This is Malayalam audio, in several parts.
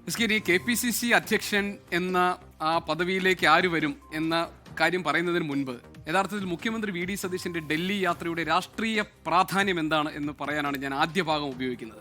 ഈ KPCC അധ്യക്ഷൻ എന്ന ആ പദവിയിലേക്ക് ആര് വരും എന്ന കാര്യം പറയുന്നതിന് മുൻപ് യഥാർത്ഥത്തിൽ മുഖ്യമന്ത്രി വി ഡി സതീശന്റെ ഡൽഹി യാത്രയുടെ രാഷ്ട്രീയ പ്രാധാന്യം എന്താണ് എന്ന് പറയാനാണ് ഞാൻ ആദ്യ ഭാഗം ഉപയോഗിക്കുന്നത്.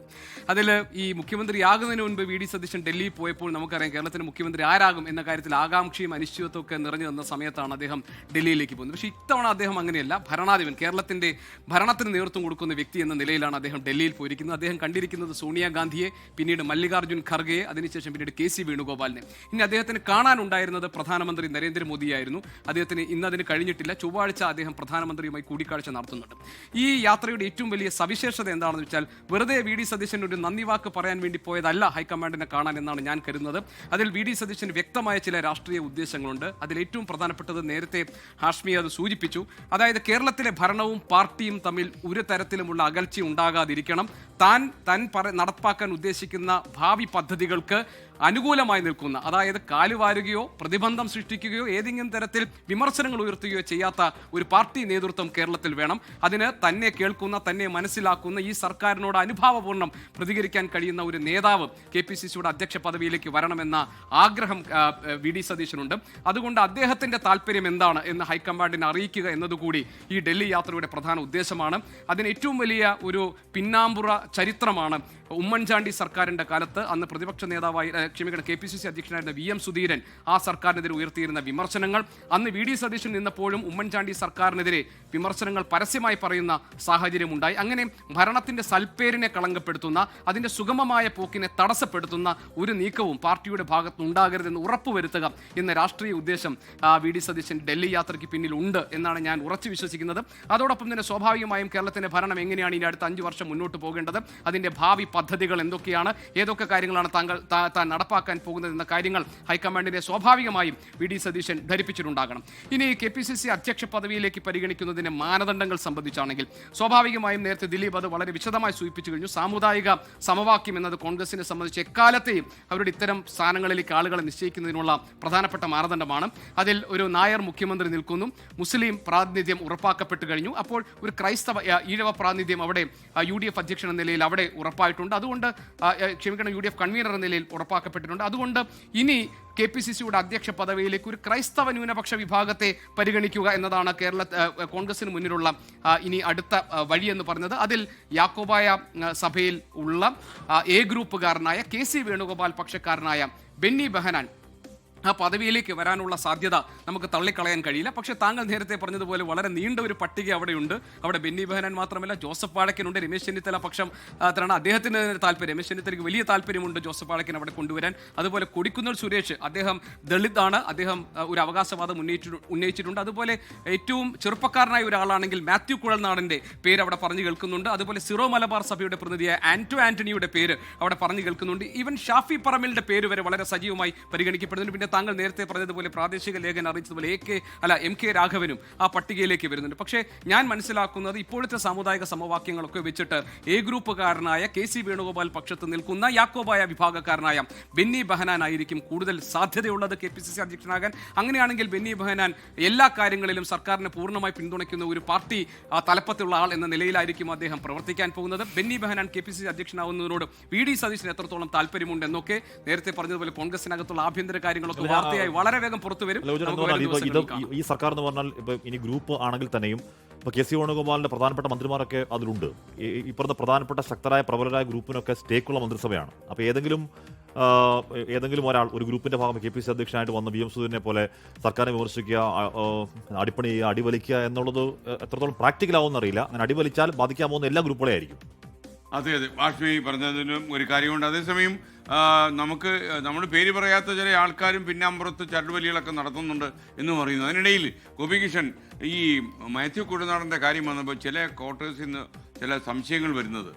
അതിൽ ഈ മുഖ്യമന്ത്രിയാകുന്നതിന് മുൻപ് വി ഡി സതീശൻ ഡൽഹിയിൽ പോയപ്പോൾ നമുക്കറിയാം കേരളത്തിന്റെ മുഖ്യമന്ത്രി ആരാകും എന്ന കാര്യത്തിൽ ആകാംക്ഷയും അനിശ്ചിതത്വം ഒക്കെ നിറഞ്ഞു നിന്ന സമയത്താണ് അദ്ദേഹം ഡൽഹിയിലേക്ക് പോകുന്നത്. പക്ഷേ ഇത്തവണ അദ്ദേഹം അങ്ങനെയല്ല. ഭരണാധിപൻ, കേരളത്തിന്റെ ഭരണത്തിന് നേതൃത്വം കൊടുക്കുന്ന വ്യക്തി എന്ന നിലയിലാണ് അദ്ദേഹം ഡൽഹിയിൽ പോയിരിക്കുന്നത്. അദ്ദേഹം കണ്ടിരിക്കുന്നത് സോണിയാഗാന്ധിയെ, പിന്നീട് മല്ലികാർജ്ജുൻ ഖർഗെയെ, അതിനുശേഷം പിന്നീട് KC വേണുഗോപാലിനെ. ഇനി അദ്ദേഹത്തിന് കാണാനുണ്ടായിരുന്നത് പ്രധാനമന്ത്രി നരേന്ദ്രമോദിയായിരുന്നു. അദ്ദേഹത്തിന് ഇന്നതിന് കഴിഞ്ഞിട്ടില്ല. ചൊവ്വാഴ്ച അദ്ദേഹം പ്രധാനമന്ത്രിയുമായി കൂടിക്കാഴ്ച നടത്തുന്നുണ്ട്. ഈ യാത്രയുടെ ഏറ്റവും വലിയ സവിശേഷത എന്താണെന്ന് വെച്ചാൽ വെറുതെ വി ഡി സതീശൻ ഒരു നന്ദി വാക്ക് പറയാൻ വേണ്ടി പോയതല്ല ഹൈക്കമാൻഡിനെ കാണാൻ എന്നാണ് ഞാൻ കരുതുന്നത്. അതിൽ വി ഡി സതീശന് വ്യക്തമായ ചില രാഷ്ട്രീയ ഉദ്ദേശങ്ങളുണ്ട്. അതിൽ ഏറ്റവും പ്രധാനപ്പെട്ടത് നേരത്തെ ഹാഷ്മി അത് സൂചിപ്പിച്ചു. അതായത് കേരളത്തിലെ ഭരണവും പാർട്ടിയും തമ്മിൽ ഒരു തരത്തിലുമുള്ള അകൽച്ച ഉണ്ടാകാതിരിക്കണം. താൻ നടപ്പാക്കാൻ ഉദ്ദേശിക്കുന്ന ഭാവി പദ്ധതികൾക്ക് അനുകൂലമായി നിൽക്കുന്ന, അതായത് കാലുവാരുകയോ പ്രതിബന്ധം സൃഷ്ടിക്കുകയോ ഏതെങ്കിലും തരത്തിൽ വിമർശനങ്ങൾ ഉയർത്തുകയോ ചെയ്യാത്ത ഒരു പാർട്ടി നേതൃത്വം കേരളത്തിൽ വേണം. അതിന് തന്നെ കേൾക്കുന്ന, തന്നെ മനസ്സിലാക്കുന്ന, ഈ സർക്കാരിനോട് അനുഭാവപൂർണ്ണം പ്രതികരിക്കാൻ കഴിയുന്ന ഒരു നേതാവ് KPCCയുടെ അധ്യക്ഷ പദവിയിലേക്ക് വരണമെന്ന ആഗ്രഹം വി ഡി സതീശനുണ്ട്. അതുകൊണ്ട് അദ്ദേഹത്തിന്റെ താല്പര്യം എന്താണ് എന്ന് ഹൈക്കമാൻഡിനെ അറിയിക്കുക എന്നതുകൂടി ഈ ഡൽഹി യാത്രയുടെ പ്രധാന ഉദ്ദേശമാണ്. അതിന് ഏറ്റവും വലിയ ഒരു പിന്നാമ്പുറ ചരിത്രമാണ് ഉമ്മൻചാണ്ടി സർക്കാരിന്റെ കാലത്ത് അന്ന് പ്രതിപക്ഷ നേതാവായി KPCC അധ്യക്ഷനായിരുന്ന VM സുധീരൻ ആ സർക്കാരിനെതിരെ ഉയർത്തിയിരുന്ന വിമർശനങ്ങൾ. അന്ന് വി ഡി സതീശൻ നിന്നപ്പോഴും ഉമ്മൻചാണ്ടി സർക്കാരിനെതിരെ വിമർശനങ്ങൾ പരസ്യമായി പറയുന്ന സാഹചര്യമുണ്ടായി. അങ്ങനെ ഭരണത്തിന്റെ സൽപ്പേരിനെ കളങ്കപ്പെടുത്തുന്ന, അതിന്റെ സുഗമമായ പോക്കിനെ തടസ്സപ്പെടുത്തുന്ന ഒരു നീക്കവും പാർട്ടിയുടെ ഭാഗത്ത് ഉണ്ടാകരുതെന്ന് ഉറപ്പുവരുത്തുക എന്ന രാഷ്ട്രീയ ഉദ്ദേശം വി ഡി സതീശൻ ഡൽഹി യാത്രയ്ക്ക് പിന്നിൽ ഉണ്ട് എന്നാണ് ഞാൻ ഉറച്ചു വിശ്വസിക്കുന്നത്. അതോടൊപ്പം തന്നെ സ്വാഭാവികമായും കേരളത്തിന്റെ ഭരണം എങ്ങനെയാണ് ഇനി അടുത്ത 5 വർഷം മുന്നോട്ട് പോകേണ്ടത്, അതിന്റെ ഭാവി പദ്ധതികൾ എന്തൊക്കെയാണ്, ഏതൊക്കെ കാര്യങ്ങളാണ് താൻ നടപ്പാക്കാൻ പോകുന്നത് എന്ന കാര്യങ്ങൾ ഹൈക്കമാൻഡിനെ സ്വാഭാവികമായും വി ഡി സതീശൻ ധരിപ്പിച്ചിട്ടുണ്ടാകണം. ഇനി KPCC അധ്യക്ഷ പദവിയിലേക്ക് പരിഗണിക്കുന്നതിന്റെ മാനദണ്ഡങ്ങൾ സംബന്ധിച്ചാണെങ്കിൽ സ്വാഭാവികമായും നേരത്തെ ദിലീപ് അത് വളരെ വിശദമായി സൂചിപ്പിച്ചു കഴിഞ്ഞു. സാമുദായിക സമവാക്യം എന്നത് കോൺഗ്രസിനെ സംബന്ധിച്ച് എക്കാലത്തെയും അവരുടെ ഇത്തരം സ്ഥാനങ്ങളിലേക്ക് ആളുകളെ നിശ്ചയിക്കുന്നതിനുള്ള പ്രധാനപ്പെട്ട മാനദണ്ഡമാണ്. അതിൽ ഒരു നായർ മുഖ്യമന്ത്രി നിൽക്കുന്നു, മുസ്ലിം പ്രാതിനിധ്യം ഉറപ്പാക്കപ്പെട്ടു കഴിഞ്ഞു. അപ്പോൾ ഒരു ക്രൈസ്തവ ഈഴവ പ്രാതിനിധ്യം അവിടെ UDF അധ്യക്ഷൻ എന്ന നിലയിൽ അവിടെ ഉറപ്പായിട്ടുണ്ട്. അതുകൊണ്ട് UDF കൺവീനർ എന്ന നിലയിൽ ഉറപ്പാക്കപ്പെട്ടിട്ടുണ്ട്. അതുകൊണ്ട് ഇനി KPCCയുടെ അധ്യക്ഷ പദവിയിലേക്ക് ഒരു ക്രൈസ്തവ ന്യൂനപക്ഷ വിഭാഗത്തെ പരിഗണിക്കുക എന്നതാണ് കോൺഗ്രസിന് മുന്നിലുള്ള ഇനി അടുത്ത വഴിയെന്ന് പറഞ്ഞത്. അതിൽ യാക്കോബായ സഭയിൽ ഉള്ള A ഗ്രൂപ്പുകാരനായ KC വേണുഗോപാൽ പക്ഷക്കാരനായ ബെന്നി ബെഹനാൻ ആ പദവിയിലേക്ക് വരാനുള്ള സാധ്യത നമുക്ക് തള്ളിക്കളയാൻ കഴിയില്ല. പക്ഷേ താങ്കൾ നേരത്തെ പറഞ്ഞതുപോലെ വളരെ നീണ്ട ഒരു പട്ടിക അവിടെയുണ്ട്. അവിടെ ബെന്നി ബെഹനാൻ മാത്രമല്ല, ജോസഫ് വാഴക്കനുണ്ട്. രമേശ് ചെന്നിത്തല പക്ഷം അതാണ് അദ്ദേഹത്തിന് താല്പര്യം. രമേശ് ചെന്നിത്തലയ്ക്ക് വലിയ താല്പര്യമുണ്ട് ജോസഫ് വാഴക്കൻ അവിടെ കൊണ്ടുവരാൻ. അതുപോലെ കൊടിക്കുന്നിൽ സുരേഷ്, അദ്ദേഹം ദളിതാണ്, അദ്ദേഹം ഒരു അവകാശവാദം ഉന്നയിച്ചിട്ടുണ്ട്. അതുപോലെ ഏറ്റവും ചെറുപ്പക്കാരനായ ഒരാളാണെങ്കിൽ മാത്യു കുഴൽനാടൻ്റെ പേര് അവിടെ പറഞ്ഞു കേൾക്കുന്നുണ്ട്. അതുപോലെ സിറോ മലബാർ സഭയുടെ പ്രതിനിധിയായ ആന്റണിയുടെ പേര് അവിടെ പറഞ്ഞു കേൾക്കുന്നുണ്ട്. ഈവൻ ഷാഫി പറമ്പിലിന്റെ പേര് വരെ വളരെ സജീവമായി പരിഗണിക്കപ്പെടുന്നുണ്ട്. പിന്നെ താങ്കൾ നേരത്തെ പറഞ്ഞതുപോലെ പ്രാദേശിക ലേഖനം അറിയിച്ചതുപോലെ MK രാഘവനും ആ പട്ടികയിലേക്ക് വരുന്നുണ്ട്. പക്ഷേ ഞാൻ മനസ്സിലാക്കുന്നത് ഇപ്പോഴത്തെ സാമുദായിക സമവാക്യങ്ങളൊക്കെ വെച്ചിട്ട് A ഗ്രൂപ്പുകാരനായ KC വേണുഗോപാൽ പക്ഷത്ത് നിൽക്കുന്ന യാക്കോബായ വിഭാഗക്കാരനായ ബെന്നി ബെഹനാൻ ആയിരിക്കും കൂടുതൽ സാധ്യതയുള്ളത് KPCC അധ്യക്ഷനാകാൻ. അങ്ങനെയാണെങ്കിൽ ബെന്നി ബെഹനാൻ എല്ലാ കാര്യങ്ങളിലും സർക്കാരിനെ പൂർണ്ണമായി പിന്തുണയ്ക്കുന്ന ഒരു പാർട്ടി തലപ്പത്തുള്ള ആൾ എന്ന നിലയിലായിരിക്കും അദ്ദേഹം പ്രവർത്തിക്കാൻ പോകുന്നത്. ബെന്നി ബെഹനാൻ KPCC അധ്യക്ഷനാവുന്നതിനോട് വി ഡി സതീശന് എത്രത്തോളം താല്പര്യമുണ്ട് എന്നൊക്കെ നേരത്തെ പറഞ്ഞതുപോലെ കോൺഗ്രസിനകത്തുള്ള ആഭ്യന്തര കാര്യങ്ങളൊക്കെ വാർത്തയായി വളരെ വേഗം പുറത്തു വരും. ഈ സർക്കാർ എന്ന് പറഞ്ഞാൽ ഇപ്പൊ ഇനി ഗ്രൂപ്പ് ആണെങ്കിൽ തന്നെയും ഇപ്പൊ KC വേണുഗോപാലിന്റെ പ്രധാനപ്പെട്ട മന്ത്രിമാരൊക്കെ അതിലുണ്ട്. ഈ പറഞ്ഞ പ്രധാനപ്പെട്ട ശക്തരായ പ്രബലരായ ഗ്രൂപ്പിനൊക്കെ സ്റ്റേക്കുള്ള മന്ത്രിസഭയാണ്. അപ്പോൾ ഏതെങ്കിലും ഒരാൾ ഒരു ഗ്രൂപ്പിന്റെ ഭാഗം KPCC അധ്യക്ഷനായിട്ട് വന്ന VM സുധീരനെ പോലെ സർക്കാരിനെ വിമർശിക്കുക, അടിപ്പണി ചെയ്യുക, അടിവലിക്കുക എന്നുള്ളത് എത്രത്തോളം പ്രാക്ടിക്കൽ ആവുമെന്ന് അറിയില്ല. അങ്ങനെ അടിവലിച്ചാൽ ബാധിക്കാവുന്ന എല്ലാ ഗ്രൂപ്പുകളെ ആയിരിക്കും. അതെ, വാഷ്മി പറഞ്ഞതിനും ഒരു കാര്യമുണ്ട്. അതേസമയം നമ്മൾ പേര് പറയാത്ത ചില ആൾക്കാരും പിന്നാമ്പുറത്ത് ചരടുവലികളൊക്കെ നടത്തുന്നുണ്ട് എന്ന് പറയുന്നു. അതിനിടയിൽ ഗോപികിഷൻ, ഈ മാത്യു കുഴൽനാടൻ്റെ കാര്യം വന്നപ്പോൾ ചില ക്വാർട്ടേഴ്സിൽ നിന്ന് ചില സംശയങ്ങൾ വരുന്നത്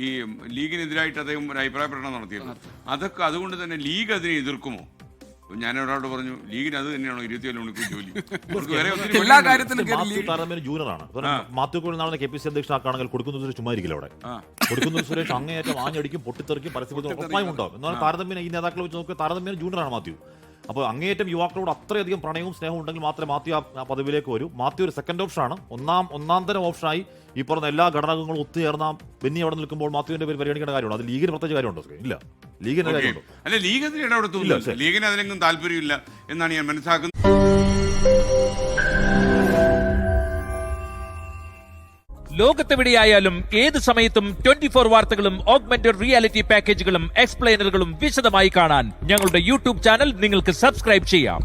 ഈ ലീഗിനെതിരായിട്ട് അദ്ദേഹം ഒരു അഭിപ്രായ പ്രകടനം നടത്തിയിരുന്നു. അതൊക്കെ അതുകൊണ്ട് തന്നെ ലീഗ് അതിനെ എതിർക്കുമോ? ഞാൻ ഒരാളോട് പറഞ്ഞു, ലീഗിന് അത് തന്നെയാണോ 24 മണിക്കൂർ ജോലി? എല്ലാ കാര്യത്തിലും ജൂനിയറാണ്. മാത്യു കുഴൽനാടനെ KPCC അധ്യക്ഷനാക്കുകയാണെങ്കിൽ കൊടുക്കുന്ന സുരേഷ് ചുമ്മാരിക്കില്ല. അവിടെ കൊടുക്കുന്ന സുരേഷ് അങ്ങേയറ്റം ആഞ്ഞടിക്കും, പൊട്ടിത്തെറിക്കും, പരസ്യബന്ധം ഉറപ്പായും ഉണ്ടാവും. എന്നാൽ താരതമ്യം ഈ നേതാക്കളെ വെച്ച് നോക്കുക, താരതമ്യം ജൂനിയറാണ് മാത്യു. അപ്പോൾ അങ്ങേയറ്റം യുവാക്കളോട് അത്രയധികം പ്രണയവും സ്നേഹവും ഉണ്ടെങ്കിൽ മാത്രമേ മാത്യു ആ പദവിയിലേക്ക് വരൂ. മാത്യു ഒരു സെക്കൻഡ് ഓപ്ഷനാണ്. ഒന്നാം തരം ഓപ്ഷനായി ഈ പറഞ്ഞ എല്ലാ ഘടകങ്ങളും ഒത്തുചേർന്ന ബെന്നി അവിടെ നിൽക്കുമ്പോൾ മാത്യുവിന്റെ പേര് പരിഗണിക്കേണ്ട കാര്യമാണ്. അത് ലീഗിന് പ്രത്യേകിച്ച് കാര്യമുണ്ടോ? ഇല്ല, ലീഗിന് കാര്യമുണ്ടോ? അല്ല, ലീഗ് അതിന് ഇടപെടുത്തില്ല. ലീഗിന് അതിലെങ്കിലും താല്പര്യമില്ല എന്നാണ് ഞാൻ മനസ്സിലാക്കുന്നത്. ലോകത്തെവിടെയായാലും ഏത് സമയത്തും 24 വാർത്തകളും ഓഗ്മെന്റഡ് റിയാലിറ്റി പാക്കേജുകളും എക്സ്പ്ലെയിനറുകളും വിശദമായി കാണാൻ ഞങ്ങളുടെ യൂട്യൂബ് ചാനൽ നിങ്ങൾക്ക് സബ്സ്ക്രൈബ് ചെയ്യാം.